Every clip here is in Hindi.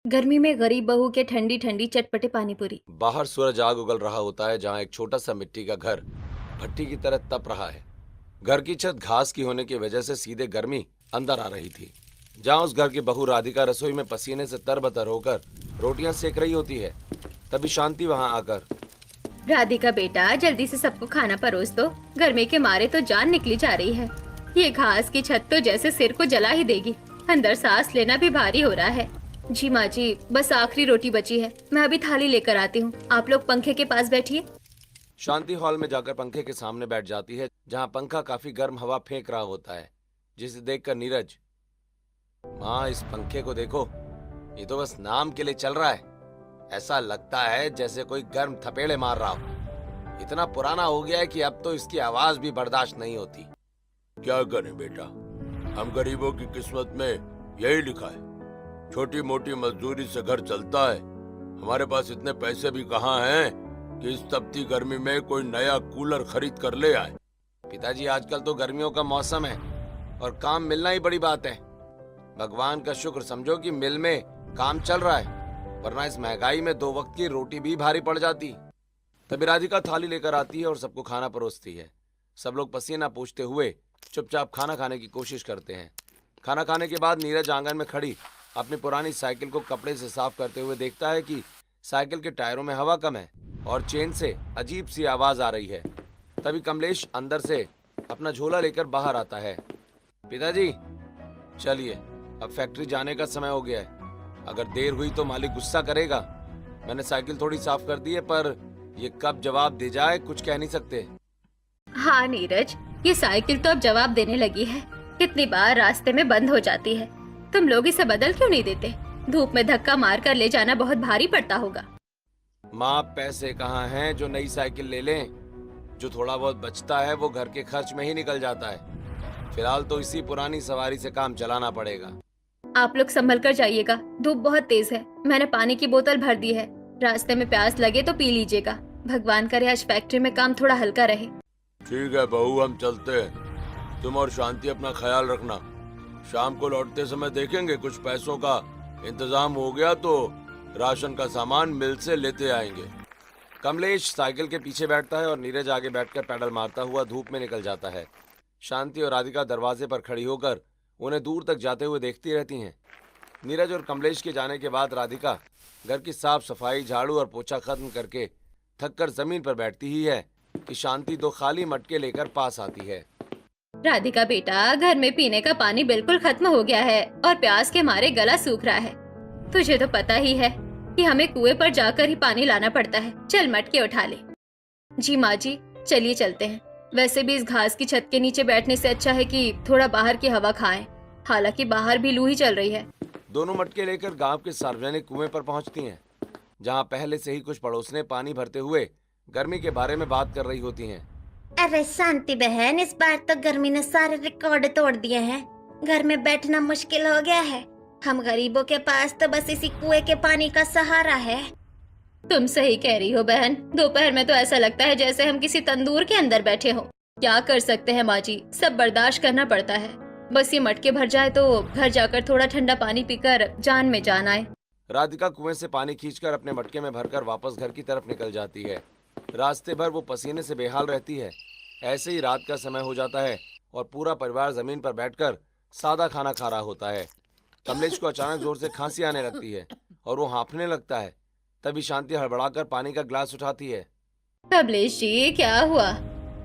गर्मी में गरीब बहू के ठंडी ठंडी चटपटे पानी पूरी। बाहर सूरज आग उगल रहा होता है, जहाँ एक छोटा सा मिट्टी का घर भट्टी की तरह तप रहा है। घर की छत घास की होने की वजह से सीधे गर्मी अंदर आ रही थी। जहाँ उस घर की बहू राधिका रसोई में पसीने से तरबतर होकर रोटियां सेक रही होती है, तभी शांति वहां आकर, राधिका बेटा, जल्दी से सबको खाना परोस दो। गर्मी के मारे तो जान निकली जा रही है। ये घास की छत तो जैसे सिर को जला ही देगी। अंदर सांस लेना भी भारी हो रहा है। जी माँ जी, बस आखिरी रोटी बची है। मैं अभी थाली लेकर आती हूँ। आप लोग पंखे के पास बैठिए। शांति हॉल में जाकर पंखे के सामने बैठ जाती है, जहाँ पंखा काफी गर्म हवा फेंक रहा होता है, जिसे देखकर नीरज, माँ इस पंखे को देखो, ये तो बस नाम के लिए चल रहा है। ऐसा लगता है जैसे कोई गर्म थपेड़े मार रहा हो। इतना पुराना हो गया है कि अब तो इसकी आवाज भी बर्दाश्त नहीं होती। क्या करें बेटा, हम गरीबों की किस्मत में यही लिखा है। छोटी मोटी मजदूरी से घर चलता है। हमारे पास इतने पैसे भी कहाँ हैं कि इस तपती गर्मी में कोई नया कूलर खरीद कर ले आए। पिताजी, आजकल तो गर्मियों का मौसम है और काम मिलना ही बड़ी बात है। भगवान का शुक्र समझो कि मिल में काम चल रहा है, वरना इस महंगाई में 2 वक्त की रोटी भी भारी पड़ जाती। तभी राधिका थाली लेकर आती है और सबको खाना परोसती है। सब लोग पसीना पोंछते हुए चुपचाप खाना खाने की कोशिश करते हैं। खाना खाने के बाद नीरज आंगन में खड़ी अपनी पुरानी साइकिल को कपड़े से साफ करते हुए देखता है कि साइकिल के टायरों में हवा कम है और चेन से अजीब सी आवाज आ रही है। तभी कमलेश अंदर से अपना झोला लेकर बाहर आता है। पिताजी, चलिए, अब फैक्ट्री जाने का समय हो गया है। अगर देर हुई तो मालिक गुस्सा करेगा। मैंने साइकिल थोड़ी साफ कर दी है, पर ये कब जवाब दे जाए कुछ कह नहीं सकते। हाँ नीरज, ये साइकिल तो अब जवाब देने लगी है। कितनी बार रास्ते में बंद हो जाती है। तुम लोग इसे बदल क्यों नहीं देते? धूप में धक्का मार कर ले जाना बहुत भारी पड़ता होगा। माँ, पैसे कहाँ हैं जो नई साइकिल ले लें? जो थोड़ा बहुत बचता है वो घर के खर्च में ही निकल जाता है। फिलहाल तो इसी पुरानी सवारी से काम चलाना पड़ेगा। आप लोग संभल कर जाइएगा, धूप बहुत तेज है। मैंने पानी की बोतल भर दी है। रास्ते में प्यास लगे तो पी लीजिएगा। भगवान करे आज फैक्ट्री में काम थोड़ा हल्का रहे। ठीक है बहू, हम चलते हैं। तुम और शांति अपना ख्याल रखना। शाम को लौटते समय देखेंगे, कुछ पैसों का इंतजाम हो गया तो राशन का सामान मिल से लेते आएंगे। कमलेश साइकिल के पीछे बैठता है और नीरज आगे बैठकर पैडल मारता हुआ धूप में निकल जाता है। शांति और राधिका दरवाजे पर खड़ी होकर उन्हें दूर तक जाते हुए देखती रहती हैं। नीरज और कमलेश के जाने के बाद राधिका घर की साफ सफाई, झाड़ू और पोछा खत्म करके थककर जमीन पर बैठती ही है कि शांति 2 खाली मटके लेकर पास आती है। राधिका बेटा, घर में पीने का पानी बिल्कुल खत्म हो गया है और प्यास के मारे गला सूख रहा है। तुझे तो पता ही है कि हमें कुएं पर जाकर ही पानी लाना पड़ता है। चल मटके उठा ले। जी माँ जी, चलिए चलते हैं। वैसे भी इस घास की छत के नीचे बैठने से अच्छा है कि थोड़ा बाहर की हवा खाएं। हालांकि बाहर भी लू ही चल रही है। दोनों मटके लेकर गांव के सार्वजनिक कुएं पर पहुंचती हैं, जहां पहले से ही कुछ पड़ोसने पानी भरते हुए गर्मी के बारे में बात कर रही होती हैं। अरे शांति बहन, इस बार तो गर्मी ने सारे रिकॉर्ड तोड़ दिए हैं। घर में बैठना मुश्किल हो गया है। हम गरीबों के पास तो बस इसी कुएं के पानी का सहारा है। तुम सही कह रही हो बहन। दोपहर में तो ऐसा लगता है जैसे हम किसी तंदूर के अंदर बैठे हो। क्या कर सकते हैं माँ जी, सब बर्दाश्त करना पड़ता है। बस ये मटके भर जाए तो घर जाकर थोड़ा ठंडा पानी पीकर जान में जान आए। राधिका कुएं से पानी खींचकर अपने मटके में भरकर वापस घर की तरफ निकल जाती है। रास्ते भर वो पसीने से बेहाल रहती है। ऐसे ही रात का समय हो जाता है और पूरा परिवार जमीन पर बैठकर सादा खाना खा रहा होता है। कमलेश को अचानक जोर से खांसी आने लगती है और वो हांफने लगता है। तभी शांति हड़बड़ाकर पानी का ग्लास उठाती है। कमलेश जी, क्या हुआ?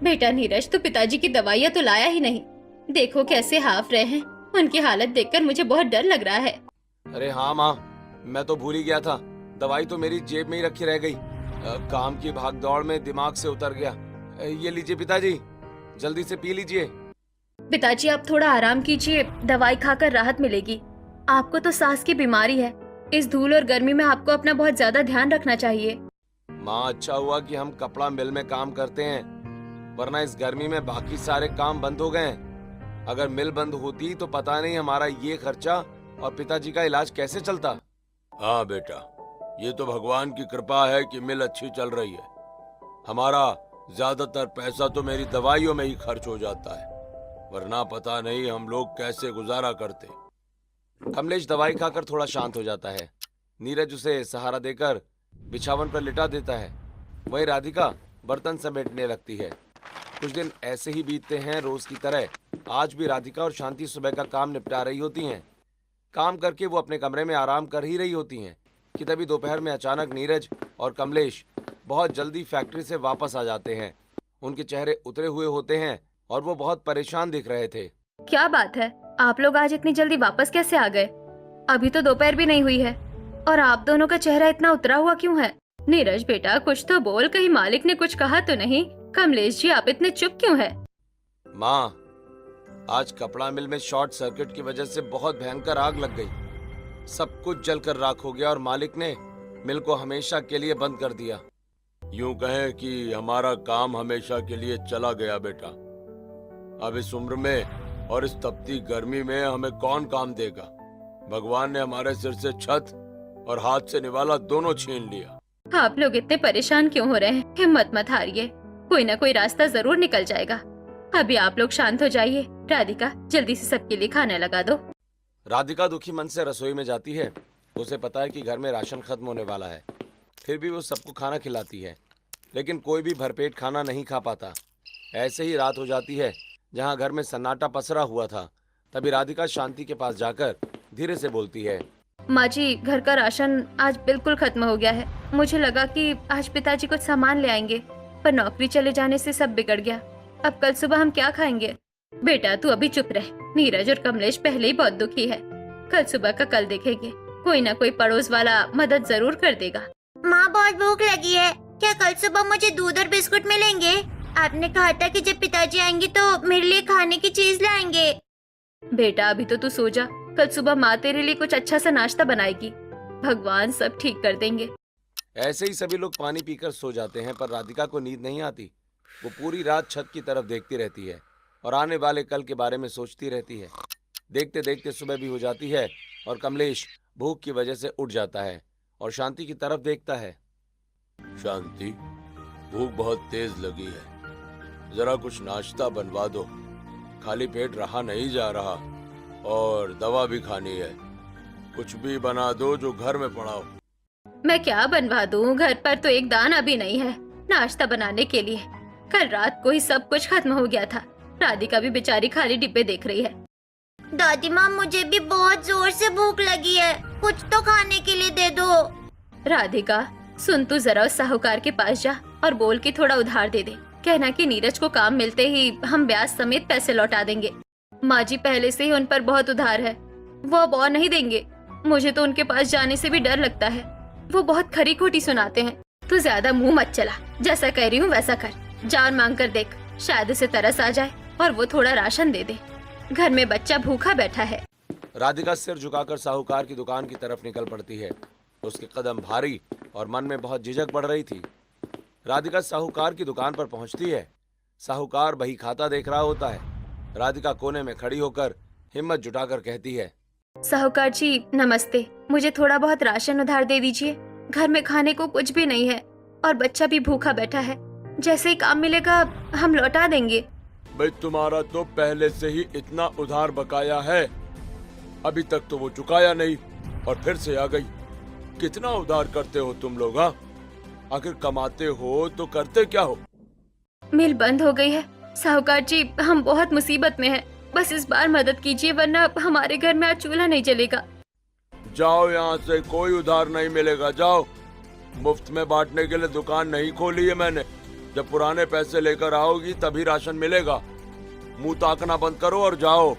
बेटा नीरज तो पिताजी की दवाइयाँ तो लाया ही नहीं। देखो कैसे हाफ रहे हैं। उनकी हालत देखकर मुझे बहुत डर लग रहा है। अरे हाँ माँ, मैं तो भूल ही गया था। दवाई तो मेरी जेब में ही रखी रह गई। काम की भागदौड़ में दिमाग से उतर गया। ये लीजिए पिताजी, जल्दी से पी लीजिए। पिताजी आप थोड़ा आराम कीजिए, दवाई खाकर राहत मिलेगी। आपको तो सांस की बीमारी है। इस धूल और गर्मी में आपको अपना बहुत ज्यादा ध्यान रखना चाहिए। माँ, अच्छा हुआ कि हम कपड़ा मिल में काम करते हैं, वरना इस गर्मी में बाकी सारे काम बंद हो गए हैं। अगर मिल बंद होती तो पता नहीं हमारा ये खर्चा और पिताजी का इलाज कैसे चलता। हाँ बेटा, ये तो भगवान की कृपा है कि मिल अच्छी चल रही है। हमारा ज्यादातर पैसा तो मेरी दवाइयों में ही खर्च हो जाता है, वरना पता नहीं हम लोग कैसे गुजारा करते। कमलेश दवाई खाकर थोड़ा शांत हो जाता है। नीरज उसे सहारा देकर बिछावन पर लिटा देता है। वही राधिका बर्तन समेटने लगती है। कुछ दिन ऐसे ही बीतते हैं रोज की तरह। आज भी राधिका और शांति सुबह का काम निपटा रही होती हैं। काम करके वो अपने कमरे में आराम कर ही रही होती हैं कि तभी दोपहर में अचानक नीरज और कमलेश बहुत जल्दी फैक्ट्री से वापस आ जाते हैं। उनके चेहरे उतरे हुए होते हैं और वो बहुत परेशान दिख रहे थे। क्या बात है, आप लोग आज इतनी जल्दी वापस कैसे आ गए? अभी तो दोपहर भी नहीं हुई है और आप दोनों का चेहरा इतना उतरा हुआ क्यों है? नीरज बेटा कुछ तो बोल, कहीं मालिक ने कुछ कहा तो नहीं? कमलेश जी आप इतने चुप क्यों हैं? माँ, आज कपड़ा मिल में शॉर्ट सर्किट की वजह से बहुत भयंकर आग लग गई। सब कुछ जलकर राख हो गया और मालिक ने मिल को हमेशा के लिए बंद कर दिया। यूं कहें कि हमारा काम हमेशा के लिए चला गया बेटा। अब इस उम्र में और इस तपती गर्मी में हमें कौन काम देगा? भगवान ने हमारे सिर से छत और हाथ से निवाला दोनों छीन लिया। आप लोग इतने परेशान क्यों हो रहे हैं? हिम्मत मत हारिए, कोई ना कोई रास्ता जरूर निकल जाएगा। अभी आप लोग शांत हो जाइए। राधिका जल्दी से सबके लिए खाना लगा दो। राधिका दुखी मन से रसोई में जाती है। उसे पता है कि घर में राशन खत्म होने वाला है, फिर भी वो सबको खाना खिलाती है, लेकिन कोई भी भरपेट खाना नहीं खा पाता। ऐसे ही रात हो जाती है। जहाँ घर में सन्नाटा पसरा हुआ था, तभी राधिका शांति के पास जाकर धीरे से बोलती है, माँ जी घर का राशन आज बिल्कुल खत्म हो गया है। मुझे लगा कि आज पिताजी कुछ सामान ले आएंगे, पर नौकरी चले जाने से सब बिगड़ गया। अब कल सुबह हम क्या खाएंगे? बेटा तू अभी चुप रह। नीरज और कमलेश पहले ही बहुत दुखी है। कल सुबह का कल देखेंगे। कोई ना कोई पड़ोस वाला मदद जरूर कर देगा। माँ बहुत भूख लगी है, क्या कल सुबह मुझे दूध और बिस्कुट मिलेंगे? आपने कहा था कि जब पिताजी आएंगे तो मेरे लिए खाने की चीज लाएंगे। बेटा अभी तो तू सो जा, कल सुबह माँ तेरे लिए कुछ अच्छा सा नाश्ता बनाएगी। भगवान सब ठीक कर देंगे। ऐसे ही सभी लोग पानी पीकर सो जाते हैं, पर राधिका को नींद नहीं आती। वो पूरी रात छत की तरफ देखती रहती है और आने वाले कल के बारे में सोचती रहती है। देखते देखते सुबह भी हो जाती है और कमलेश भूख की वजह से उठ जाता है और शांति की तरफ देखता है। शांति, भूख बहुत तेज लगी है, जरा कुछ नाश्ता बनवा दो। खाली पेट रहा नहीं जा रहा और दवा भी खानी है। कुछ भी बना दो जो घर में पड़ा हो। मैं क्या बनवा दूं? घर पर तो एक दाना भी नहीं है नाश्ता बनाने के लिए। कल रात को ही सब कुछ खत्म हो गया था। राधिका भी बेचारी खाली डिब्बे देख रही है। दादी माँ मुझे भी बहुत जोर से भूख लगी है, कुछ तो खाने के लिए दे दो। राधिका सुन, तू जरा उस साहूकार के पास जा और बोल के थोड़ा उधार दे दे। कहना कि नीरज को काम मिलते ही हम ब्याज समेत पैसे लौटा देंगे। माँ जी पहले से ही उन पर बहुत उधार है, वो अब और नहीं देंगे। मुझे तो उनके पास जाने से भी डर लगता है, वो बहुत खरी खोटी सुनाते हैं। तू ज्यादा मुंह मत चला, जैसा कह रही हूँ वैसा कर। जा और मांग कर देख, शायद उसे तरस आ जाए और वो थोड़ा राशन दे दे। घर में बच्चा भूखा बैठा है। राधिका सिर झुकाकर साहूकार की दुकान की तरफ निकल पड़ती है। उसके कदम भारी और मन में बहुत झिझक बढ़ रही थी। राधिका साहूकार की दुकान पर पहुंचती है। साहूकार बही खाता देख रहा होता है। राधिका कोने में खड़ी होकर हिम्मत जुटाकर कहती है, साहूकार जी नमस्ते, मुझे थोड़ा बहुत राशन उधार दे दीजिए। घर में खाने को कुछ भी नहीं है और बच्चा भी भूखा बैठा है। जैसे ही काम मिलेगा हम लौटा देंगे। भाई तुम्हारा तो पहले से ही इतना उधार बकाया है, अभी तक तो वो चुकाया नहीं और फिर से आ गई। कितना उधार करते हो तुम लोग? हाँ, आखिर कमाते हो तो करते क्या हो? मिल बंद हो गई है साहूकार जी, हम बहुत मुसीबत में हैं। बस इस बार मदद कीजिए वरना हमारे घर में आज चूल्हा नहीं जलेगा। जाओ यहाँ से, कोई उधार नहीं मिलेगा। जाओ, मुफ्त में बांटने के लिए दुकान नहीं खोली है मैंने। जब पुराने पैसे लेकर आओगी तभी राशन मिलेगा। मुंह ताकना बंद करो और जाओ।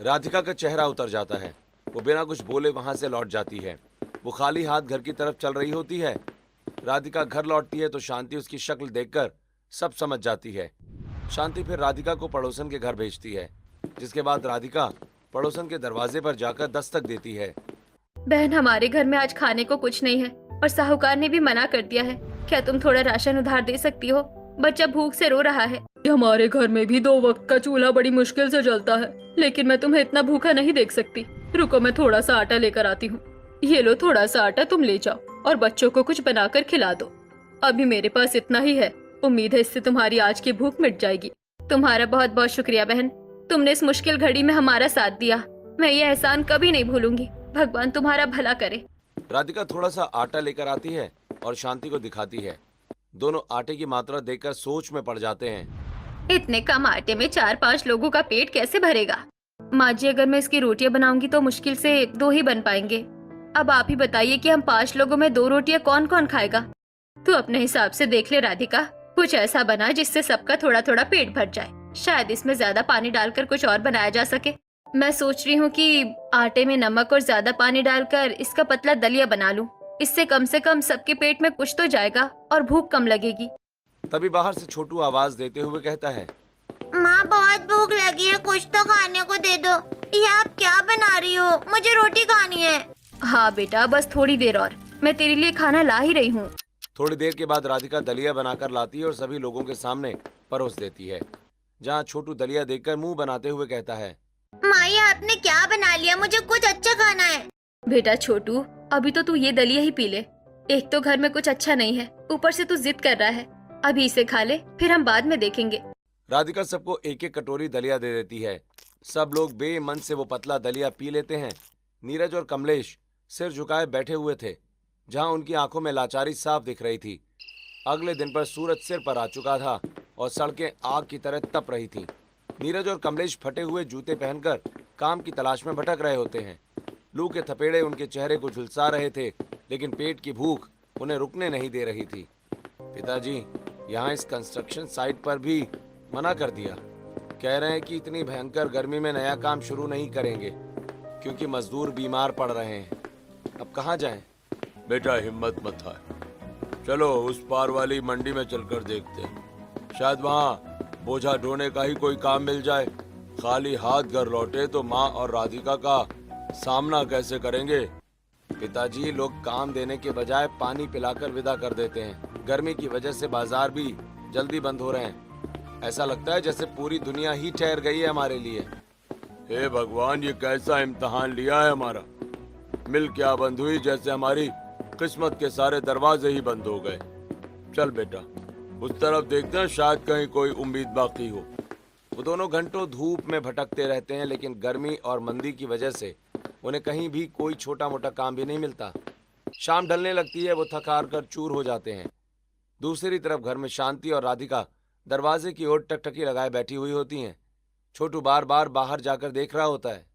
राधिका का चेहरा उतर जाता है। वो बिना कुछ बोले वहां से लौट जाती है। वो खाली हाथ घर की तरफ चल रही होती है। राधिका घर लौटती है तो शांति उसकी शक्ल देखकर सब समझ जाती है। शांति फिर राधिका को पड़ोसन के घर भेजती है, जिसके बाद राधिका पड़ोसन के दरवाजे पर जाकर दस्तक देती है। बहन हमारे घर में आज खाने को कुछ नहीं है और साहूकार ने भी मना कर दिया है। क्या तुम थोड़ा राशन उधार दे सकती हो? बच्चा भूख से रो रहा है। हमारे घर में भी 2 वक्त का चूल्हा बड़ी मुश्किल से जलता है, लेकिन मैं तुम्हें इतना भूखा नहीं देख सकती। रुको मैं थोड़ा सा आटा लेकर आती हूँ। ये लो थोड़ा सा आटा तुम ले जाओ और बच्चों को कुछ बनाकर खिला दो। अभी मेरे पास इतना ही है, उम्मीद है इससे तुम्हारी आज की भूख मिट जाएगी। तुम्हारा बहुत बहुत शुक्रिया बहन, तुमने इस मुश्किल घड़ी में हमारा साथ दिया। मैं ये एहसान कभी नहीं भूलूंगी। भगवान तुम्हारा भला करे। राधिका थोड़ा सा आटा लेकर आती है और शांति को दिखाती है। दोनों आटे की मात्रा देखकर सोच में पड़ जाते हैं। इतने कम आटे में 4-5 लोगों का पेट कैसे भरेगा? माँ जी, अगर मैं इसकी रोटियां बनाऊंगी तो मुश्किल से 2 ही बन पाएंगे। अब आप ही बताइए कि हम 5 लोगों में 2 रोटियां कौन कौन खाएगा? तू अपने हिसाब से देख ले राधिका, कुछ ऐसा बना जिससे सबका थोड़ा थोड़ा पेट भर जाए। शायद इसमें ज्यादा पानी डालकर कुछ और बनाया जा सके। मैं सोच रही हूँ कि आटे में नमक और ज्यादा पानी डालकर इसका पतला दलिया बना लूं। इससे कम से कम सबके पेट में कुछ तो जाएगा और भूख कम लगेगी। तभी बाहर से छोटू आवाज देते हुए कहता है, माँ बहुत भूख लगी है, कुछ तो खाने को दे दो। ये आप क्या बना रही हो? मुझे रोटी खानी है। हाँ बेटा, बस थोड़ी देर और, मैं तेरे लिए खाना ला ही रही हूँ। थोड़ी देर के बाद राधिका दलिया बनाकर लाती है और सभी लोगों के सामने परोस देती है। जहाँ छोटू दलिया देखकर मुंह बनाते हुए कहता है, माँ ये आपने क्या बना लिया? मुझे कुछ अच्छा खाना है। बेटा छोटू, अभी तो तू ये दलिया ही पी ले। एक तो घर में कुछ अच्छा नहीं है, ऊपर से तू जिद कर रहा है। अभी इसे खा ले, फिर हम बाद में देखेंगे। राधिका सबको एक एक कटोरी दलिया दे देती है। सब लोग बेमन से वो पतला दलिया पी लेते हैं। नीरज और कमलेश सिर झुकाए बैठे हुए थे, जहां उनकी आंखों में लाचारी साफ दिख रही थी। अगले दिन पर सूरज सिर पर आ चुका था और सड़कें आग की तरह तप रही थीं। नीरज और कमलेश फटे हुए जूते पहनकर काम की तलाश में भटक रहे होते हैं। लू के थपेड़े उनके चेहरे को झुलसा रहे थे, लेकिन पेट की भूख उन्हें रुकने नहीं दे रही थी। पिताजी, यहाँ इस कंस्ट्रक्शन साइट पर भी मना कर दिया। कह रहे हैं कि इतनी भयंकर गर्मी में नया काम शुरू नहीं करेंगे क्योंकि मजदूर बीमार पड़ रहे हैं। अब कहाँ जाएं? बेटा हिम्मत मत हार, चलो उस पार वाली मंडी में चलकर देखते हैं। शायद वहाँ बोझा ढोने का ही कोई काम मिल जाए। खाली हाथ घर लौटे तो माँ और राधिका का सामना कैसे करेंगे? पिताजी, लोग काम देने के बजाय पानी पिलाकर विदा कर देते हैं। गर्मी की वजह से बाजार भी जल्दी बंद हो रहे हैं। ऐसा लगता है जैसे पूरी दुनिया ही ठहर गई है हमारे लिए। हे भगवान, ये कैसा इम्तिहान लिया है हमारा। मिल क्या बंद हुई जैसे हमारी किस्मत के सारे दरवाजे ही बंद हो गए। चल बेटा, उस तरफ देखते हैं, शायद कहीं कोई उम्मीद बाकी हो। वो दोनों घंटों धूप में भटकते रहते हैं, लेकिन गर्मी और मंदी की वजह से उन्हें कहीं भी कोई छोटा मोटा काम भी नहीं मिलता। शाम ढलने लगती है, वो थक हार कर चूर हो जाते हैं। दूसरी तरफ घर में शांति और राधिका दरवाजे की ओर टकटकी लगाए बैठी हुई होती हैं। छोटू बार बार बाहर जाकर देख रहा होता है।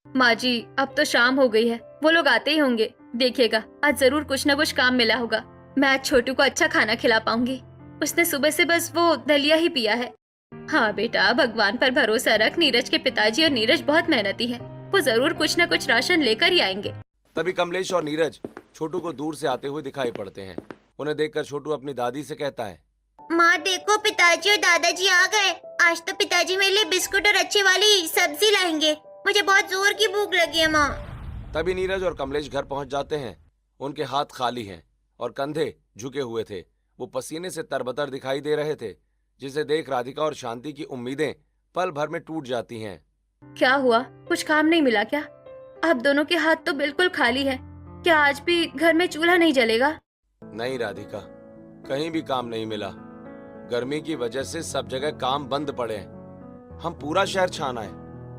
माँ जी, अब तो शाम हो गई है, वो लोग आते ही होंगे। देखिएगा, आज जरूर कुछ न कुछ काम मिला होगा। मैं आज छोटू को अच्छा खाना खिला पाऊंगी। उसने सुबह से बस वो दलिया ही पिया है। हाँ बेटा, भगवान पर भरोसा रख। नीरज के पिताजी और नीरज बहुत मेहनती है, वो जरूर कुछ न कुछ राशन लेकर ही आएंगे। तभी कमलेश और नीरज छोटू को दूर से आते हुए दिखाई पड़ते हैं। उन्हें देखकर छोटू अपनी दादी से कहता है, माँ देखो, पिताजी और दादाजी आ गए। आज तो पिताजी मेरे लिए बिस्कुट और अच्छी वाली सब्जी लाएंगे। मुझे बहुत जोर की भूख लगी है माँ। तभी नीरज और कमलेश घर पहुंच जाते हैं। उनके हाथ खाली हैं और कंधे झुके हुए थे। वो पसीने से तरबतर दिखाई दे रहे थे, जिसे देख राधिका और शांति की उम्मीदें पल भर में टूट जाती हैं। क्या हुआ, कुछ काम नहीं मिला क्या? आप दोनों के हाथ तो बिल्कुल खाली है। क्या आज भी घर में चूल्हा नहीं जलेगा? नहीं राधिका, कहीं भी काम नहीं मिला। गर्मी की वजह से सब जगह काम बंद पड़े हैं। हम पूरा शहर छाना है,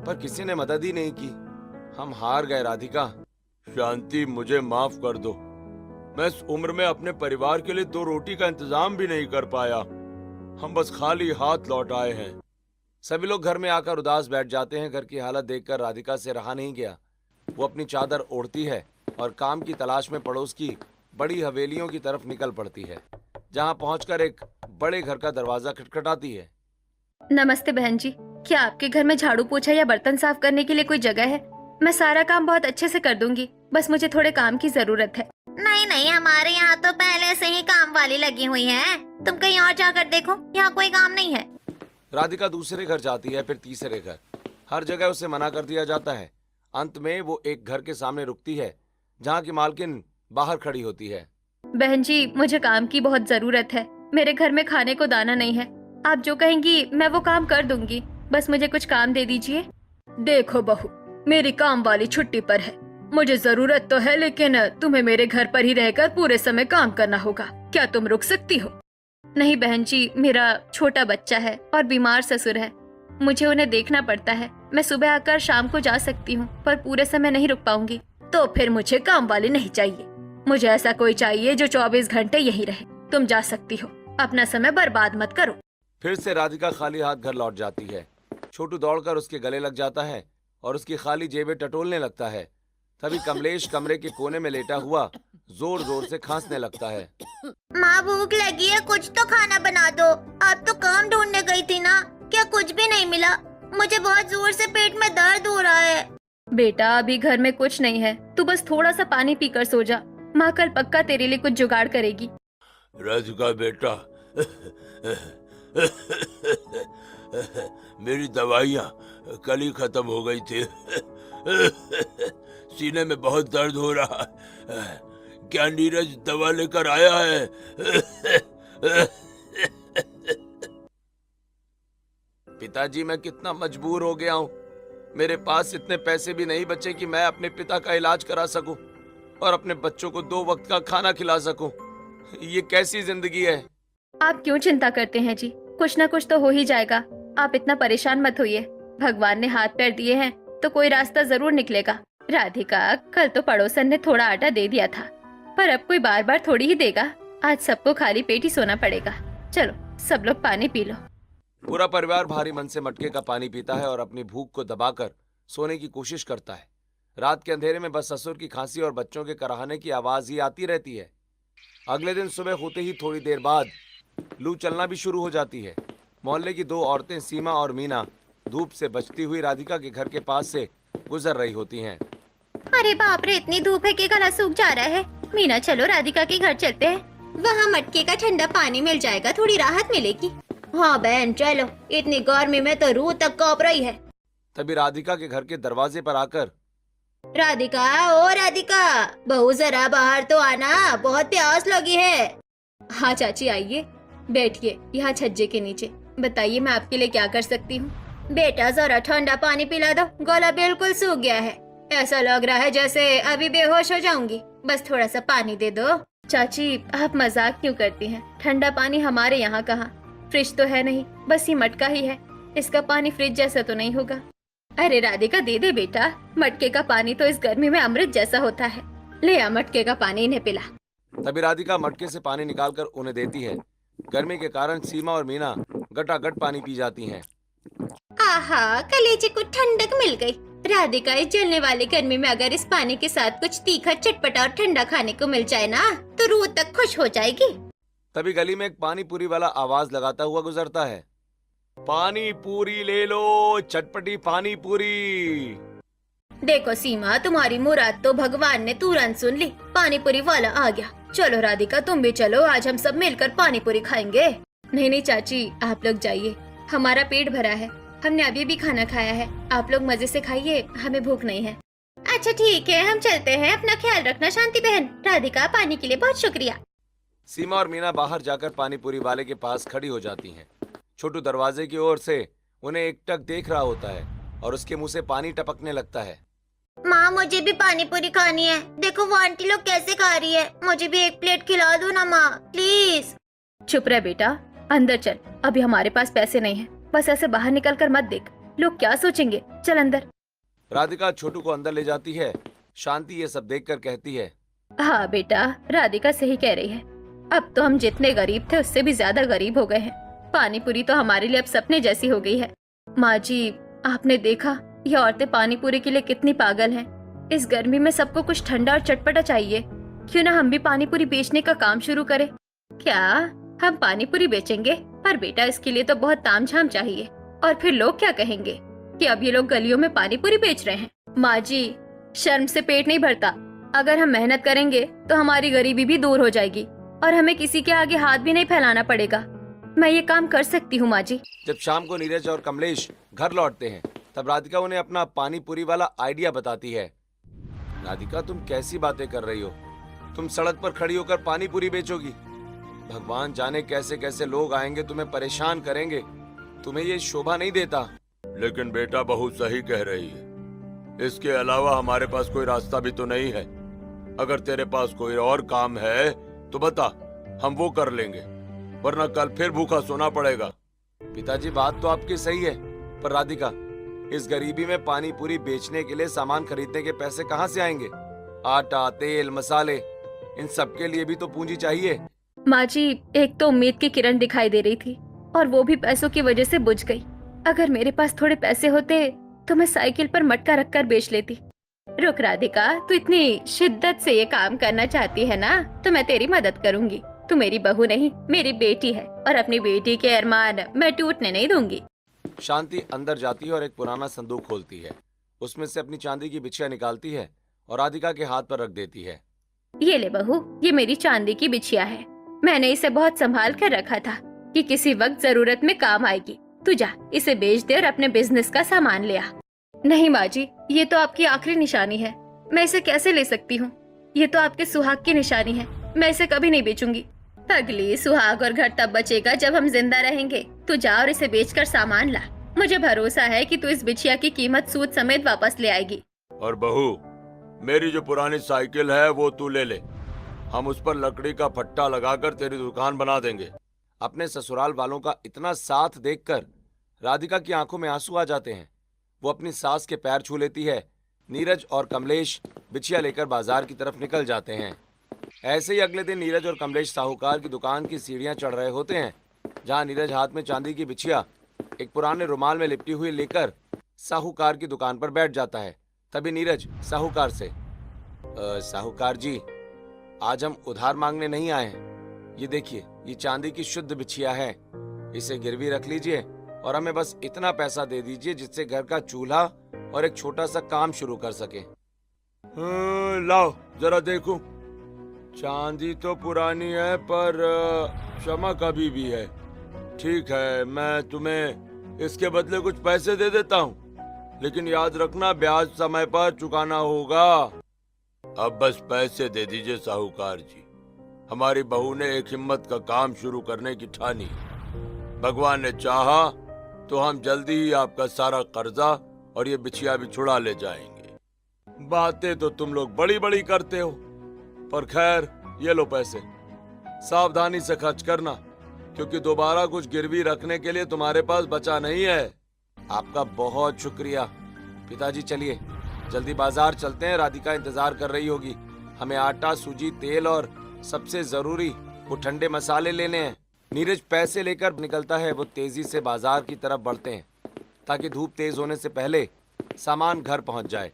पर किसी ने मदद ही नहीं की। हम हार गए राधिका। शांति, मुझे माफ कर दो। मैं इस उम्र में अपने परिवार के लिए 2 रोटी का इंतजाम भी नहीं कर पाया। हम बस खाली हाथ लौट आए हैं। सभी लोग घर में आकर उदास बैठ जाते हैं। घर की हालत देखकर राधिका से रहा नहीं गया। वो अपनी चादर ओढ़ती है और काम की तलाश में पड़ोस की बड़ी हवेलियों की तरफ निकल पड़ती है, जहां पहुंचकर एक बड़े घर का दरवाजा खटखटाती है। नमस्ते बहन जी, क्या आपके घर में झाड़ू पोछा या बर्तन साफ करने के लिए कोई जगह है? मैं सारा काम बहुत अच्छे से कर दूंगी, बस मुझे थोड़े काम की जरूरत है। नहीं नहीं, हमारे यहाँ तो पहले से ही काम वाली लगी हुई है। तुम कहीं और जाकर देखो, यहाँ कोई काम नहीं है। राधिका दूसरे घर जाती है, फिर तीसरे घर। हर जगह उसे मना कर दिया जाता है। अंत में वो एक घर के सामने रुकती है, जहाँ की मालकिन बाहर खड़ी होती है। बहन जी, मुझे काम की बहुत जरूरत है। मेरे घर में खाने को दाना नहीं है। आप जो कहेंगी मैं वो काम कर दूंगी, बस मुझे कुछ काम दे दीजिए। देखो बहू, मेरी काम वाली छुट्टी पर है। मुझे जरूरत तो है, लेकिन तुम्हें मेरे घर पर ही रहकर पूरे समय काम करना होगा। क्या तुम रुक सकती हो? नहीं बहन जी, मेरा छोटा बच्चा है और बीमार ससुर है, मुझे उन्हें देखना पड़ता है। मैं सुबह आकर शाम को जा सकती हूँ, पर पूरे समय नहीं रुक पाऊंगी। तो फिर मुझे काम वाली नहीं चाहिए। मुझे ऐसा कोई चाहिए जो 24 घंटे यहीं रहे। तुम जा सकती हो, अपना समय बर्बाद मत करो। फिर से राधिका खाली हाथ घर लौट जाती है। छोटू दौड़कर उसके गले लग जाता है और उसकी खाली जेबें टटोलने लगता है। तभी कमलेश कमरे के कोने में लेटा हुआ जोर जोर से खांसने लगता है। माँ भूख लगी है, कुछ तो खाना बना दो। आप तो काम ढूंढने गई थी ना, क्या कुछ भी नहीं मिला? मुझे बहुत जोर से पेट में दर्द हो रहा है। बेटा अभी घर में कुछ नहीं है, तू बस थोड़ा सा पानी पीकर सो जा। माँ कल पक्का तेरे लिए कुछ जुगाड़ करेगी। राधिका बेटा, मेरी दवाइयाँ कल ही खत्म हो गई थी। सीने में बहुत दर्द हो रहा है। क्या नीरज दवा लेकर आया है? पिताजी, मैं कितना मजबूर हो गया हूँ। मेरे पास इतने पैसे भी नहीं बचे कि मैं अपने पिता का इलाज करा सकूं और अपने बच्चों को 2 वक्त का खाना खिला सकूं। ये कैसी जिंदगी है? आप क्यों चिंता करते हैं जी, कुछ ना कुछ तो हो ही जाएगा। आप इतना परेशान मत होइए। भगवान ने हाथ पैर दिए हैं तो कोई रास्ता जरूर निकलेगा। राधिका, कल तो पड़ोसन ने थोड़ा आटा दे दिया था, पर अब कोई बार बार थोड़ी ही देगा। आज सबको खाली पेट ही सोना पड़ेगा। चलो सब लोग पानी पी लो। पूरा परिवार भारी मन से मटके का पानी पीता है और अपनी भूख को दबाकर सोने की कोशिश करता है। रात के अंधेरे में बस ससुर की खांसी और बच्चों के कराहने की आवाज ही आती रहती है। अगले दिन सुबह होते ही थोड़ी देर बाद लू चलना भी शुरू हो जाती है। मोहल्ले की 2 औरतें सीमा और मीना धूप से बचती हुई राधिका के घर के पास से गुजर रही होती हैं। अरे बाप रे, इतनी धूप है कि गला सूख जा रहा है। मीना चलो राधिका के घर चलते हैं, वहाँ मटके का ठंडा पानी मिल जाएगा, थोड़ी राहत मिलेगी। हाँ बहन चलो, इतनी गर्मी में तो रूह तक कांप रही है। तभी राधिका के घर के दरवाजे पर आकर राधिका, ओ राधिका, बहू जरा बाहर तो आना, बहुत प्यास लगी है। हाँ चाची आइए, बैठिए यहाँ छज्जे के नीचे। बताइए मैं आपके लिए क्या कर सकती हूँ? बेटा जरा ठंडा पानी पिला दो, गला बिल्कुल सूख गया है। ऐसा लग रहा है जैसे अभी बेहोश हो जाऊंगी। बस थोड़ा सा पानी दे दो। चाची आप मजाक क्यों करती हैं? ठंडा पानी हमारे यहाँ कहाँ, फ्रिज तो है नहीं, बस ये मटका ही है। इसका पानी फ्रिज जैसा तो नहीं होगा। अरे राधिका दे दे बेटा, मटके का पानी तो इस गर्मी में अमृत जैसा होता है। ले आ मटके का पानी इन्हें पिला। तभी राधिका मटके से पानी निकालकर उन्हें देती है। गर्मी के कारण सीमा और मीना गटागट पानी पी जाती हैं। आहा, कलेजे को ठंडक मिल गई। राधिका, इस जलने वाली गर्मी में अगर इस पानी के साथ कुछ तीखा चटपटा और ठंडा खाने को मिल जाए ना, तो रूह तक खुश हो जाएगी। तभी गली में एक पानी पूरी वाला आवाज लगाता हुआ गुजरता है। पानी पूरी ले लो, चटपटी पानी पूरी। देखो सीमा, तुम्हारी मुराद तो भगवान ने तुरंत सुन ली। पानी पूरी वाला आ गया। चलो राधिका तुम भी चलो, आज हम सब मिलकर पानी पूरी खाएंगे। नहीं नहीं चाची, आप लोग जाइए, हमारा पेट भरा है, हमने अभी भी खाना खाया है। आप लोग मजे से खाइए, हमें भूख नहीं है। अच्छा ठीक है, हम चलते हैं। अपना ख्याल रखना शांति बहन। राधिका, पानी के लिए बहुत शुक्रिया। सीमा और मीना बाहर जाकर पानी पूरी वाले के पास खड़ी हो जाती हैं। छोटू दरवाजे की ओर से उन्हें एकटक देख रहा होता है और उसके मुंह से पानी टपकने लगता है। माँ, मुझे भी पानी पूरी खानी है। देखो वो आंटी लोग कैसे खा रही है, मुझे भी एक प्लेट खिला दो ना माँ, प्लीज। चुप रह बेटा, अंदर चल। अभी हमारे पास पैसे नहीं है, बस ऐसे बाहर निकल कर मत देख, लोग क्या सोचेंगे। चल अंदर। राधिका छोटू को अंदर ले जाती है। शांति ये सब देखकर कहती है, हाँ बेटा, राधिका सही कह रही है। अब तो हम जितने गरीब थे उससे भी ज्यादा गरीब हो गए हैं। पानी पूरी तो हमारे लिए अब सपने जैसी हो गई है। माँ जी, आपने देखा ये औरतें पानी पूरी के लिए कितनी पागल हैं। इस गर्मी में सबको कुछ ठंडा और चटपटा चाहिए। क्यों ना हम भी पानी पूरी बेचने का काम शुरू करें? क्या हम पानी पूरी बेचेंगे? पर बेटा इसके लिए तो बहुत तामझाम चाहिए, और फिर लोग क्या कहेंगे कि अब ये लोग गलियों में पानी पूरी बेच रहे हैं। माँ जी, शर्म से पेट नहीं भरता। अगर हम मेहनत करेंगे तो हमारी गरीबी भी दूर हो जाएगी और हमें किसी के आगे हाथ भी नहीं फैलाना पड़ेगा। मैं ये काम कर सकती हूँ माँ जी। जब शाम को नीरज और कमलेश घर लौटते हैं तब राधिका उन्हें अपना पानी पूरी वाला आइडिया बताती है। राधिका, तुम कैसी बातें कर रही हो? तुम सड़क पर खड़ी होकर पानी पूरी बेचोगी? भगवान जाने कैसे कैसे लोग आएंगे, तुम्हें परेशान करेंगे। तुम्हें ये शोभा नहीं देता। लेकिन बेटा बहुत सही कह रही है। इसके अलावा हमारे पास कोई रास्ता भी तो नहीं है। अगर तेरे पास कोई और काम है तो बता, हम वो कर लेंगे, वरना कल फिर भूखा सोना पड़ेगा। पिताजी, बात तो आपकी सही है, पर राधिका, इस गरीबी में पानी पूरी बेचने के लिए सामान खरीदने के पैसे कहाँ से आएंगे? आटा, तेल, मसाले, इन सब के लिए भी तो पूंजी चाहिए। माँ जी, एक तो उम्मीद की किरण दिखाई दे रही थी और वो भी पैसों की वजह से बुझ गई। अगर मेरे पास थोड़े पैसे होते तो मैं साइकिल पर मटका रखकर बेच लेती। रुक राधिका, तू इतनी शिद्दत से ये काम करना चाहती है ना, तो मैं तेरी मदद करूंगी। तू मेरी बहू नहीं, मेरी बेटी है और अपनी बेटी के अरमान मैं टूटने नहीं दूंगी। शांति अंदर जाती है और एक पुराना संदूक खोलती है। उसमें से अपनी चांदी की बिछिया निकालती है और राधिका के हाथ पर रख देती है। ये ले बहू, ये मेरी चांदी की बिछिया है। मैंने इसे बहुत संभाल कर रखा था कि किसी वक्त जरूरत में काम आएगी। तू जा, इसे बेच दे और अपने बिजनेस का सामान ले आ। नहीं माँ जी, ये तो आपकी आखिरी निशानी है, मैं इसे कैसे ले सकती हूँ? ये तो आपके सुहाग की निशानी है, मैं इसे कभी नहीं बेचूंगी। अगली सुहाग और घर तब बचेगा जब हम जिंदा रहेंगे। तू जा और इसे बेचकर सामान ला। मुझे भरोसा है कि तू इस बिछिया की कीमत सूद समेत वापस ले आएगी। और बहू, मेरी जो पुरानी साइकिल है वो तू ले ले। हम उस पर लकड़ी का फट्टा लगाकर तेरी दुकान बना देंगे। अपने ससुराल वालों का इतना साथ देखकर राधिका की आंखों में आंसू आ जाते हैं। वो अपनी सास के पैर छू लेती है। नीरज और कमलेश बिछिया लेकर बाजार की तरफ निकल जाते हैं। ऐसे ही अगले दिन नीरज और कमलेश साहूकार की दुकान की सीढ़ियां चढ़ रहे होते हैं, जहां नीरज हाथ में चांदी की बिछिया एक पुराने रुमाल में लिपटी हुई लेकर साहूकार की दुकान पर बैठ जाता है। तभी नीरज साहूकार से, साहूकार जी, आज हम उधार मांगने नहीं आए हैं। ये देखिए, ये चांदी की शुद्ध बिछिया है, इसे गिरवी रख लीजिए और हमें बस इतना पैसा दे दीजिए जिससे घर का चूल्हा और एक छोटा सा काम शुरू कर सके। लाओ जरा देखूं। चांदी तो पुरानी है पर चमक अभी भी है। ठीक है, मैं तुम्हें इसके बदले कुछ पैसे दे देता हूँ, लेकिन याद रखना ब्याज समय पर चुकाना होगा। अब बस पैसे दे दीजिए साहूकार जी। हमारी बहू ने एक हिम्मत का काम शुरू करने की ठानी। भगवान ने चाहा तो हम जल्दी ही आपका सारा कर्जा और ये बिछिया भी छुड़ा ले जाएंगे। बातें तो तुम लोग बड़ी बड़ी करते हो, पर खैर ये लो पैसे, सावधानी से खर्च करना, क्योंकि दोबारा कुछ गिरवी रखने के लिए तुम्हारे पास बचा नहीं है। आपका बहुत शुक्रिया। पिताजी चलिए जल्दी बाजार चलते हैं, राधिका इंतजार कर रही होगी। हमें आटा, सूजी, तेल और सबसे जरूरी वो ठंडे मसाले लेने हैं। नीरज पैसे लेकर निकलता है। वो तेजी से बाजार की तरफ बढ़ते हैं ताकि धूप तेज होने से पहले सामान घर पहुंच जाए।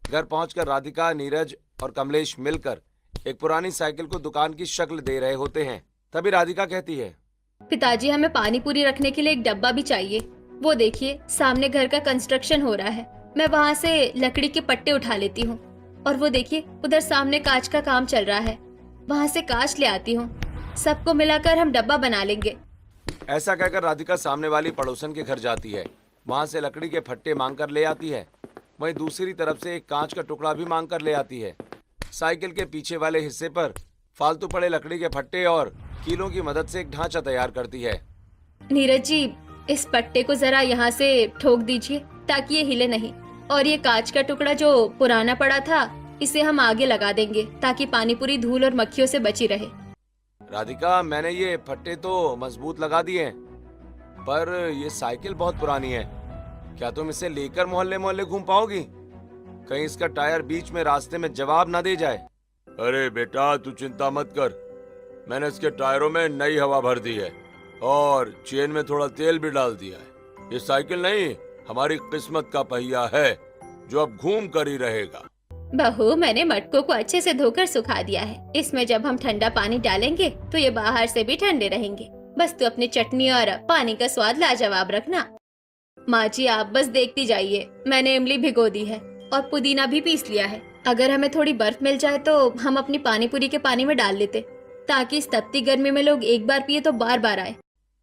घर पहुंचकर राधिका, नीरज और कमलेश मिलकर एक पुरानी साइकिल को दुकान की शक्ल दे रहे होते हैं। तभी राधिका कहती है, पिताजी, हमें पानी पूरी रखने के लिए एक डब्बा भी चाहिए। वो देखिए, सामने घर का कंस्ट्रक्शन हो रहा है। मैं वहाँ से लकड़ी के पट्टे उठा लेती हूँ और वो देखिए, उधर सामने कांच का काम चल रहा है, वहाँ से कांच ले आती हूँ। सबको मिलाकर हम डब्बा बना लेंगे। ऐसा कहकर राधिका सामने वाली पड़ोसन के घर जाती है। वहाँ से लकड़ी के फट्टे मांग कर ले आती है। वहीं दूसरी तरफ से एक कांच का टुकड़ा भी मांग कर ले आती है। साइकिल के पीछे वाले हिस्से पर फालतू पड़े लकड़ी के फट्टे और कीलों की मदद से एक ढांचा तैयार करती है। नीरज जी, इस पट्टे को जरा यहाँ से ठोक दीजिए ताकि ये हिले नहीं, और ये कांच का टुकड़ा जो पुराना पड़ा था इसे हम आगे लगा देंगे ताकि पानीपुरी धूल और मक्खियों से बची रहे। राधिका, मैंने ये फट्टे तो मजबूत लगा दिए हैं, पर ये साइकिल बहुत पुरानी है। क्या तुम इसे लेकर मोहल्ले मोहल्ले घूम पाओगी? कहीं इसका टायर बीच में रास्ते में जवाब ना दे जाए। अरे बेटा, तू चिंता मत कर, मैंने इसके टायरों में नई हवा भर दी है और चेन में थोड़ा तेल भी डाल दिया है। ये साइकिल नहीं, हमारी किस्मत का पहिया है जो अब घूम कर ही रहेगा। बहू, मैंने मटकों को अच्छे से धोकर सुखा दिया है। इसमें जब हम ठंडा पानी डालेंगे तो ये बाहर से भी ठंडे रहेंगे। बस तू अपनी चटनी और पानी का स्वाद लाजवाब रखना। माँ जी, आप बस देखती जाइए, मैंने इमली भिगो दी है और पुदीना भी पीस लिया है। अगर हमें थोड़ी बर्फ मिल जाए तो हम अपनी पानीपुरी के पानी में डाल लेते, ताकि इस तपती गर्मी में लोग एक बार पिए तो बार बार आए।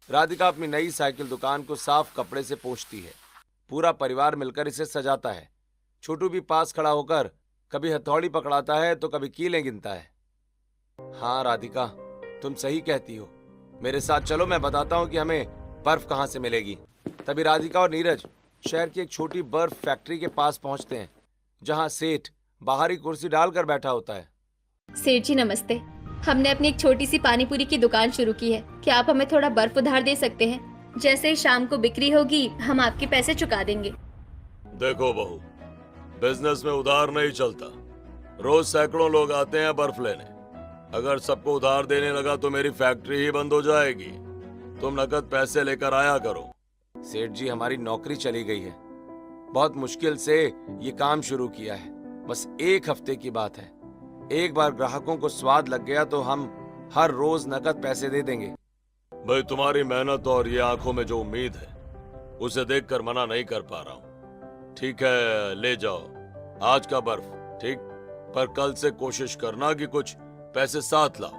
राधिका अपनी नई साइकिल दुकान को साफ कपड़े से पोंछती है। पूरा परिवार मिलकर इसे सजाता है। छोटू भी पास खड़ा होकर कभी हथौड़ी पकड़ाता है तो कभी कीलें गिनता है। हाँ राधिका, तुम सही कहती हो। मेरे साथ चलो, मैं बताता हूँ कि हमें बर्फ कहाँ से मिलेगी। तभी राधिका और नीरज शहर की एक छोटी बर्फ फैक्ट्री के पास पहुँचते हैं, जहाँ सेठ बाहरी कुर्सी डालकर बैठा होता है। सेठ जी नमस्ते, हमने अपनी एक छोटी सी पानीपुरी की दुकान शुरू की है। क्या आप हमें थोड़ा बर्फ उधार दे सकते हैं? जैसे ही शाम को बिक्री होगी हम आपके पैसे चुका देंगे। देखो बहू, बिजनेस में उधार नहीं चलता। रोज सैकड़ों लोग आते हैं बर्फ लेने। अगर सबको उधार देने लगा तो मेरी फैक्ट्री ही बंद हो जाएगी। तुम नकद पैसे लेकर आया करो। सेठ जी, हमारी नौकरी चली गई है। बहुत मुश्किल से ये काम शुरू किया है। बस 1 हफ्ते की बात है। एक बार ग्राहकों को स्वाद लग गया तो हम हर रोज नकद पैसे दे देंगे। भाई, तुम्हारी मेहनत और ये आंखों में जो उम्मीद है उसे देखकर मना नहीं कर पा रहा हूँ। ठीक है, ले जाओ आज का बर्फ, ठीक? पर कल से कोशिश करना कि कुछ पैसे साथ लाओ।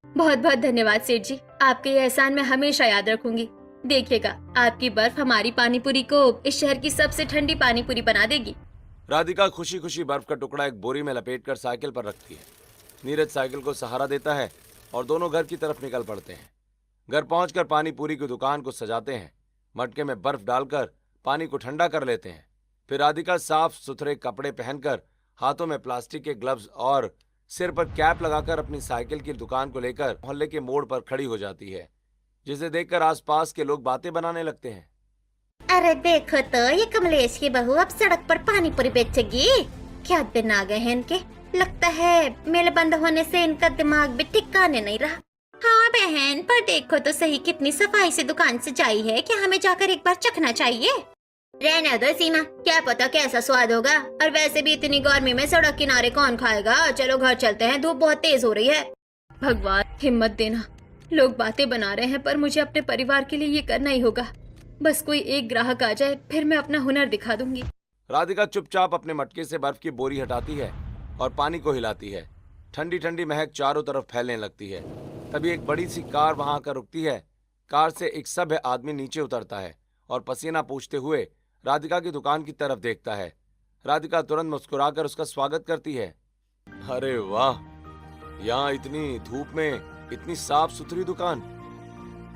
बहुत बहुत धन्यवाद सेठ जी, आपके ये एहसान मैं हमेशा याद रखूंगी। देखिएगा, आपकी बर्फ हमारी पानीपुरी को इस शहर की सबसे ठंडी पानीपुरी बना देगी। राधिका खुशी खुशी बर्फ का टुकड़ा एक बोरी में लपेटकर साइकिल पर रखती है। नीरज साइकिल को सहारा देता है और दोनों घर की तरफ निकल पड़ते हैं। घर पहुंचकर पानीपुरी की दुकान को सजाते हैं। मटके में बर्फ डालकर पानी को ठंडा कर लेते हैं। फिर राधिका साफ सुथरे कपड़े पहनकर, हाथों में प्लास्टिक के ग्लव्स और सिर पर कैप लगाकर अपनी साइकिल की दुकान को लेकर मोहल्ले के मोड़ पर खड़ी हो जाती है, जिसे देखकर आसपास के लोग बातें बनाने लगते हैं। अरे देखो तो, ये कमलेश की बहू अब सड़क पर पानी पूरी बेचेगी। क्या दिन आ गए हैं इनके। लगता है मेले बंद होने से इनका दिमाग भी ठिकाने नहीं रहा। हाँ बहन, पर देखो तो सही कितनी सफाई से दुकान सजाई है कि हमें जाकर एक बार चखना चाहिए। रहने दो सीमा, क्या पता कैसा स्वाद होगा। और वैसे भी इतनी गर्मी में सड़क किनारे कौन खाएगा। चलो घर चलते हैं, धूप बहुत तेज हो रही है। भगवान हिम्मत देना। लोग बातें बना रहे हैं पर मुझे अपने परिवार के लिए ये करना ही होगा। बस कोई एक ग्राहक आ जाए, फिर मैं अपना हुनर दिखा दूंगी। राधिका चुपचाप अपने मटके से बर्फ की बोरी हटाती है और पानी को हिलाती है। ठंडी ठंडी महक चारों तरफ फैलने लगती है। तभी एक बड़ी सी कार वहां आकर रुकती है। कार से एक सभ्य आदमी नीचे उतरता है और पसीना पोंछते हुए राधिका की दुकान की तरफ देखता है। राधिका तुरंत मुस्कुराकर उसका स्वागत करती है। अरे वाह, यहाँ इतनी धूप में इतनी साफ सुथरी दुकान,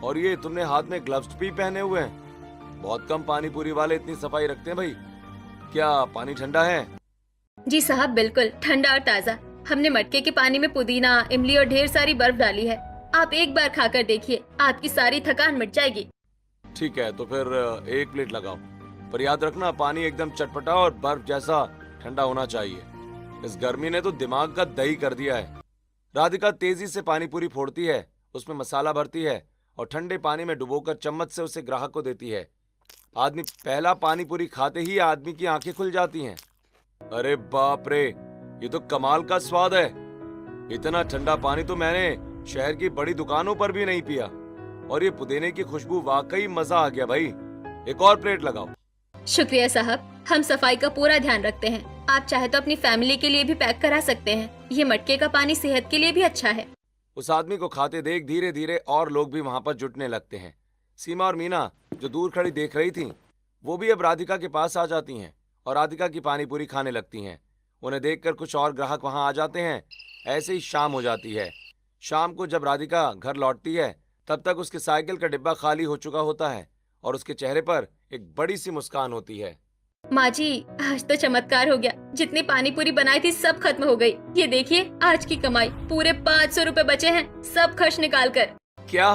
और ये तुमने हाथ में ग्लव्स भी पहने हुए हैं। बहुत कम पानी पूरी वाले इतनी सफाई रखते हैं भाई। क्या पानी ठंडा है? जी साहब, बिल्कुल ठंडा और ताज़ा। हमने मटके के पानी में पुदीना, इमली और ढेर सारी बर्फ डाली है। आप एक बार खाकर देखिए, आपकी सारी थकान मिट जाएगी। ठीक है, तो फिर 1 प्लेट लगाओ, पर याद रखना पानी एकदम चटपटा और बर्फ जैसा ठंडा होना चाहिए। इस गर्मी ने तो दिमाग का दही कर दिया है। राधिका तेजी से पानी पूरी फोड़ती है, उसमें मसाला भरती है और ठंडे पानी में डुबोकर चम्मच से उसे ग्राहक को देती है। आदमी पहला पानी पूरी खाते ही आदमी की आंखें खुल जाती हैं। अरे बाप रे, ये तो कमाल का स्वाद है। इतना ठंडा पानी तो मैंने शहर की बड़ी दुकानों पर भी नहीं पिया। और ये पुदीने की खुशबू, वाकई मजा आ गया भाई। एक और प्लेट लगाओ। शुक्रिया साहब, हम सफाई का पूरा ध्यान रखते हैं। आप चाहे तो अपनी फैमिली के लिए भी पैक करा सकते हैं। ये मटके का पानी सेहत के लिए भी अच्छा है। उस आदमी को खाते देख धीरे धीरे और लोग भी वहां पर जुटने लगते हैं। सीमा और मीना जो दूर खड़ी देख रही थीं, वो भी अब राधिका के पास आ जाती हैं और राधिका की पानी पूरी खाने लगती हैं। उन्हें देखकर कुछ और ग्राहक वहां आ जाते हैं। ऐसे ही शाम हो जाती है। शाम को जब राधिका घर लौटती है, तब तक उसके साइकिल का डिब्बा खाली हो चुका होता है और उसके चेहरे पर एक बड़ी सी मुस्कान होती है। माँ जी, आज तो चमत्कार हो गया। जितनी पानी पूरी बनाई थी सब खत्म हो गई। ये देखिए, आज की कमाई पूरे 500 रुपए बचे हैं, सब खर्च निकाल कर। क्या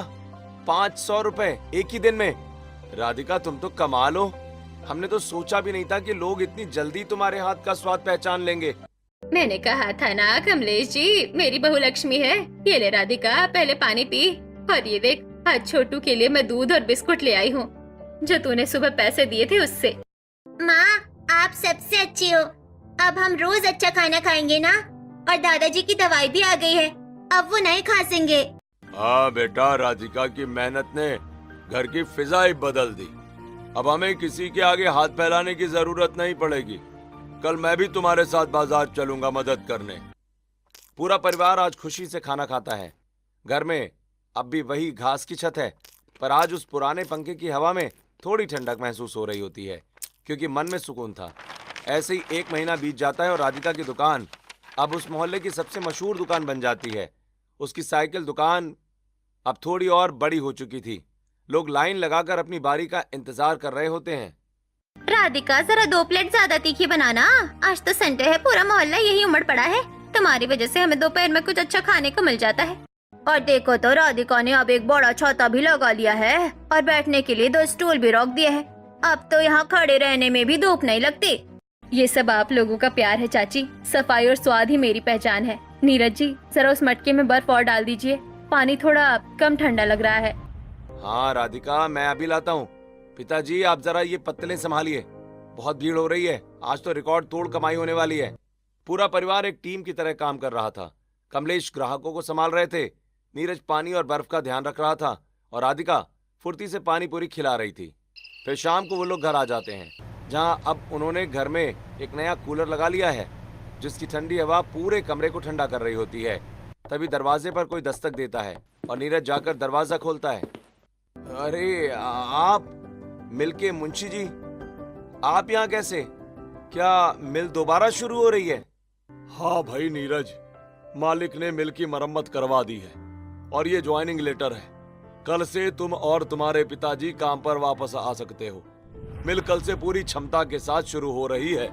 500 रुपए एक ही दिन में? राधिका, तुम तो कमाल हो। हमने तो सोचा भी नहीं था कि लोग इतनी जल्दी तुम्हारे हाथ का स्वाद पहचान लेंगे। मैंने कहा था ना कमलेश जी, मेरी बहू लक्ष्मी है। ये ले राधिका, पहले पानी पी। और ये देख, आज छोटू के लिए मैं दूध और बिस्कुट ले आई हूँ, जो तूने सुबह पैसे दिए थे उससे। माँ, आप सबसे अच्छी हो। अब हम रोज अच्छा खाना खाएंगे ना। और दादाजी की दवाई भी आ गई है, अब वो नहीं खा सकेंगे। हाँ बेटा, राधिका की मेहनत ने घर की फिजा ही बदल दी। अब हमें किसी के आगे हाथ फैलाने की जरूरत नहीं पड़ेगी। कल मैं भी तुम्हारे साथ बाजार चलूंगा मदद करने। पूरा परिवार आज खुशी से खाना खाता है। घर में अब भी वही घास की छत है, पर आज उस पुराने पंखे की हवा में थोड़ी ठंडक महसूस हो रही होती है, क्योंकि मन में सुकून था। ऐसे ही 1 महीना बीत जाता है और राधिका की दुकान अब उस मोहल्ले की सबसे मशहूर दुकान बन जाती है। उसकी साइकिल दुकान अब थोड़ी और बड़ी हो चुकी थी। लोग लाइन लगाकर अपनी बारी का इंतजार कर रहे होते हैं। राधिका, जरा 2 प्लेट ज्यादा तीखी बनाना। आज तो संडे है, पूरा मोहल्ला यही उमड़ पड़ा है। तुम्हारी वजह से हमें दोपहर में कुछ अच्छा खाने को मिल जाता है। और देखो तो, राधिका ने अब एक बड़ा छाता भी लगा लिया है और बैठने के लिए 2 स्टूल भी रख दिए हैं। अब तो यहाँ खड़े रहने में भी धूप नहीं लगती। ये सब आप लोगों का प्यार है चाची। सफाई और स्वाद ही मेरी पहचान है। नीरज जी, जरा उस मटके में बर्फ और डाल दीजिए। पानी थोड़ा कम ठंडा लग रहा है। हाँ राधिका, मैं अभी लाता हूँ। पिताजी आप जरा ये पत्तलें संभालिए, बहुत भीड़ हो रही है। आज तो रिकॉर्ड तोड़ कमाई होने वाली है। पूरा परिवार एक टीम की तरह काम कर रहा था। कमलेश ग्राहकों को संभाल रहे थे, नीरज पानी और बर्फ का ध्यान रख रहा था और राधिका फुर्ती से पानी पूरी खिला रही थी। फिर शाम को वो लोग घर आ जाते हैं, जहाँ अब उन्होंने घर में एक नया कूलर लगा लिया है, जिसकी ठंडी हवा पूरे कमरे को ठंडा कर रही होती है। तभी दरवाजे पर कोई दस्तक देता है और नीरज जाकर दरवाजा खोलता है। अरे आप मिलके मुंशी जी, आप यहाँ कैसे? क्या मिल दोबारा शुरू हो रही है? हाँ भाई नीरज, मालिक ने मिल की मरम्मत करवा दी है और ये ज्वाइनिंग लेटर है। कल से तुम और तुम्हारे पिताजी काम पर वापस आ सकते हो। मिल कल से पूरी क्षमता के साथ शुरू हो रही है।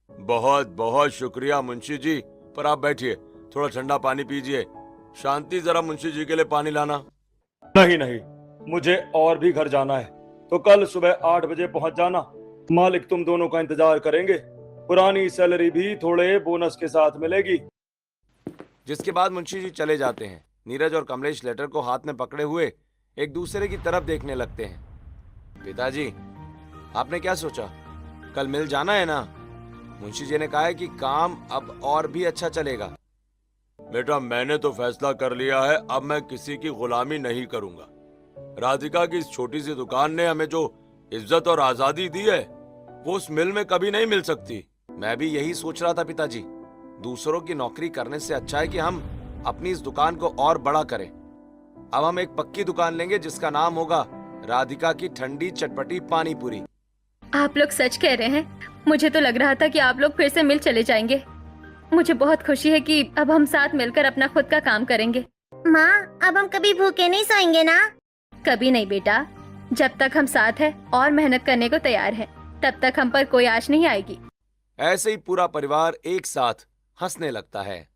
बहुत बहुत शुक्रिया मुंशी जी, पर आप बैठिए, थोड़ा ठंडा पानी पीजिए। शांति, जरा मुंशी जी के लिए पानी लाना। नहीं नहीं, मुझे और भी घर जाना है, तो कल सुबह 8 बजे पहुंच जाना। मालिक तुम दोनों का इंतजार करेंगे। पुरानी सैलरी भी थोड़े बोनस के साथ मिलेगी। जिसके बाद मुंशी जी चले जाते हैं। नीरज और कमलेश लेटर को हाथ में पकड़े हुए एक दूसरे की तरफ देखने लगते हैं। पिताजी, आपने क्या सोचा? कल मिल जाना है ना? मुंशी जी ने कहा है कि काम अब और भी अच्छा चलेगा। बेटा, मैंने तो फैसला कर लिया है, अब मैं किसी की गुलामी नहीं करूंगा। राधिका की इस छोटी सी दुकान ने हमें जो इज्जत और आजादी दी है, वो उस मिल में कभी नहीं मिल सकती। मैं भी यही सोच रहा था पिताजी। दूसरों की नौकरी करने से अच्छा है कि हम अपनी इस दुकान को और बड़ा करें। अब हम एक पक्की दुकान लेंगे जिसका नाम होगा राधिका की ठंडी चटपटी पानी पूरी। आप लोग सच कह रहे हैं। मुझे तो लग रहा था कि आप लोग फिर से मिल चले जाएंगे। मुझे बहुत खुशी है कि अब हम साथ मिलकर अपना खुद का काम करेंगे। माँ, अब हम कभी भूखे नहीं सोएंगे ना? कभी नहीं बेटा, जब तक हम साथ हैं और मेहनत करने को तैयार हैं, तब तक हम पर कोई आँच नहीं आएगी। ऐसे ही पूरा परिवार एक साथ हंसने लगता है।